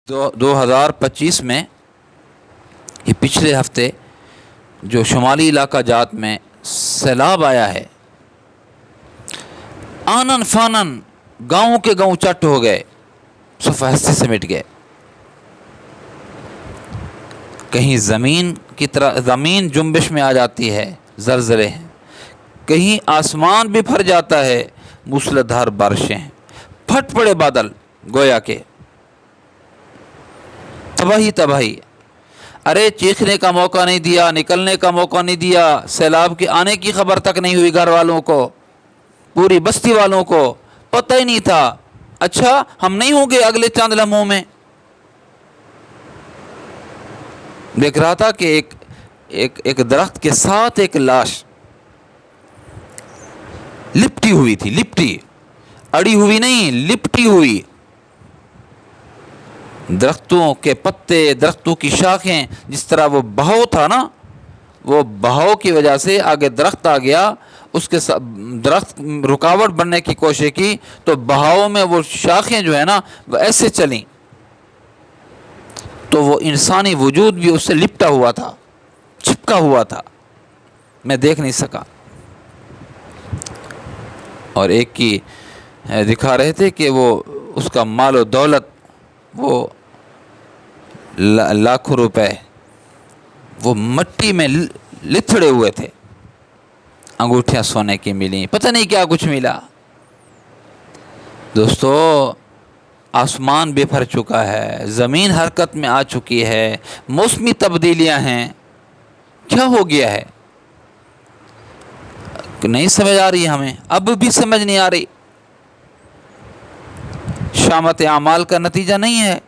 2025 میں یہ پچھلے ہفتے جو شمالی علاقہ جات میں سیلاب آیا ہے، آنن فانن گاؤں کے گاؤں چٹ ہو گئے، صفحہ ہستی سے مٹ گئے۔ کہیں زمین کی طرح زمین جنبش میں آ جاتی ہے، زلزلے ہیں، کہیں آسمان بھی بھر جاتا ہے، موسلادھار بارشیں ہیں، پھٹ پڑے بادل، گویا کہ تباہی تباہی۔ ارے چیخنے کا موقع نہیں دیا، نکلنے کا موقع نہیں دیا، سیلاب کے آنے کی خبر تک نہیں ہوئی، گھر والوں کو، پوری بستی والوں کو پتہ ہی نہیں تھا۔ اچھا ہم نہیں ہوں گے اگلے چند لمحوں میں؟ دیکھ رہا تھا کہ ایک درخت کے ساتھ ایک لاش لپٹی ہوئی تھی، لپٹی، اڑی ہوئی نہیں، لپٹی ہوئی۔ درختوں کے پتے، درختوں کی شاخیں، جس طرح وہ بہاؤ تھا نا، وہ بہاؤ کی وجہ سے آگے درخت آ گیا، اس کے درخت رکاوٹ بننے کی کوشش کی تو بہاؤ میں وہ شاخیں جو ہے نا وہ ایسے چلیں تو وہ انسانی وجود بھی اس سے لپٹا ہوا تھا، چپکا ہوا تھا، میں دیکھ نہیں سکا۔ اور ایک کی دکھا رہے تھے کہ وہ اس کا مال و دولت، وہ لاکھوں روپے وہ مٹی میں لتھڑے ہوئے تھے، انگوٹھیاں سونے کی ملی، پتہ نہیں کیا کچھ ملا۔ دوستو آسمان بفر چکا ہے، زمین حرکت میں آ چکی ہے، موسمی تبدیلیاں ہیں، کیا ہو گیا ہے نہیں سمجھ آ رہی، ہمیں اب بھی سمجھ نہیں آ رہی۔ شامت اعمال کا نتیجہ نہیں ہے،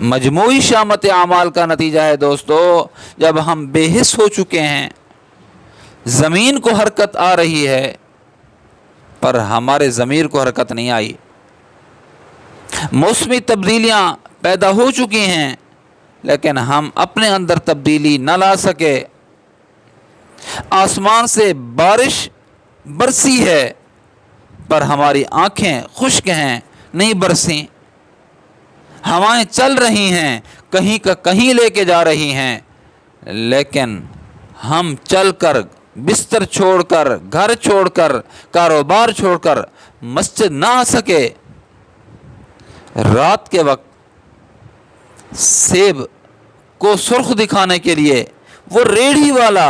مجموعی شامت اعمال کا نتیجہ ہے دوستو۔ جب ہم بے حس ہو چکے ہیں، زمین کو حرکت آ رہی ہے پر ہمارے ضمیر کو حرکت نہیں آئی، موسمی تبدیلیاں پیدا ہو چکی ہیں لیکن ہم اپنے اندر تبدیلی نہ لا سکے۔ آسمان سے بارش برسی ہے پر ہماری آنکھیں خشک ہیں، نہیں برسیں۔ ہوائیں چل رہی ہیں، کہیں کا کہیں لے کے جا رہی ہیں، لیکن ہم چل کر، بستر چھوڑ کر، گھر چھوڑ کر، کاروبار چھوڑ کر مسجد نہ آ سکے۔ رات کے وقت سیب کو سرخ دکھانے کے لیے وہ ریڑھی والا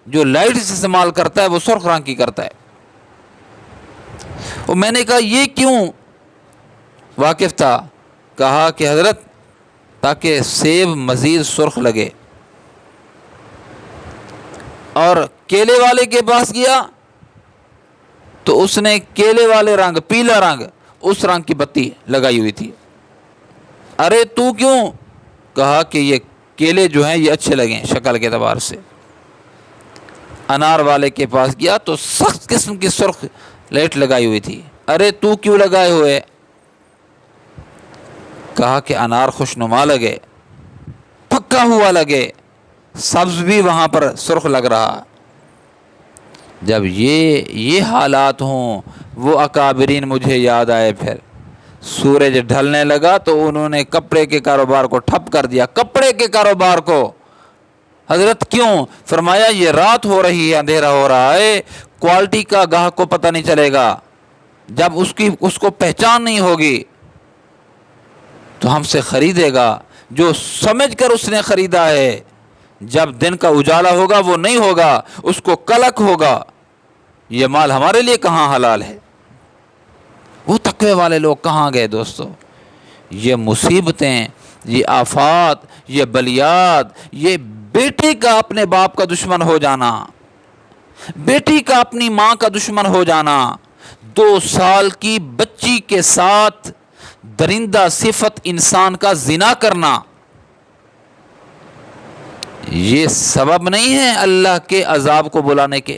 جو لائٹ استعمال کرتا ہے وہ سرخ رنگ کی کرتا ہے۔ اور میں نے کہا یہ کیوں؟ واقف تھا، کہا کہ حضرت تاکہ سیب مزید سرخ لگے۔ اور کیلے والے کے پاس گیا تو اس نے کیلے والے رنگ، پیلا رنگ، اس رنگ کی بتی لگائی ہوئی تھی۔ ارے تو کیوں؟ کہا کہ یہ کیلے جو ہیں یہ اچھے لگیں شکل کے اعتبار سے۔ انار والے کے پاس گیا تو سخت قسم کی سرخ لائٹ لگائی ہوئی تھی۔ ارے تو کیوں لگائے ہوئے؟ کہا کہ انار خوشنما لگے، پکا ہوا لگے، سبز بھی وہاں پر سرخ لگ رہا۔ جب یہ حالات ہوں، وہ اکابرین مجھے یاد آئے۔ پھر سورج ڈھلنے لگا تو انہوں نے کپڑے کے کاروبار کو ٹھپ کر دیا، کپڑے کے کاروبار کو۔ حضرت کیوں؟ فرمایا یہ رات ہو رہی ہے، اندھیرا ہو رہا ہے، کوالٹی کا گاہک کو پتہ نہیں چلے گا، جب اس کو پہچان نہیں ہوگی تو ہم سے خریدے گا جو سمجھ کر اس نے خریدا ہے۔ جب دن کا اجالا ہوگا وہ نہیں ہوگا، اس کو کلک ہوگا، یہ مال ہمارے لیے کہاں حلال ہے۔ وہ تقوی والے لوگ کہاں گئے دوستو؟ یہ مصیبتیں، یہ آفات، یہ بلیات، یہ بیٹی کا اپنے باپ کا دشمن ہو جانا، بیٹی کا اپنی ماں کا دشمن ہو جانا، 2 سال کی بچی کے ساتھ درندہ صفت انسان کا زنا کرنا، یہ سبب نہیں ہے اللہ کے عذاب کو بلانے کے۔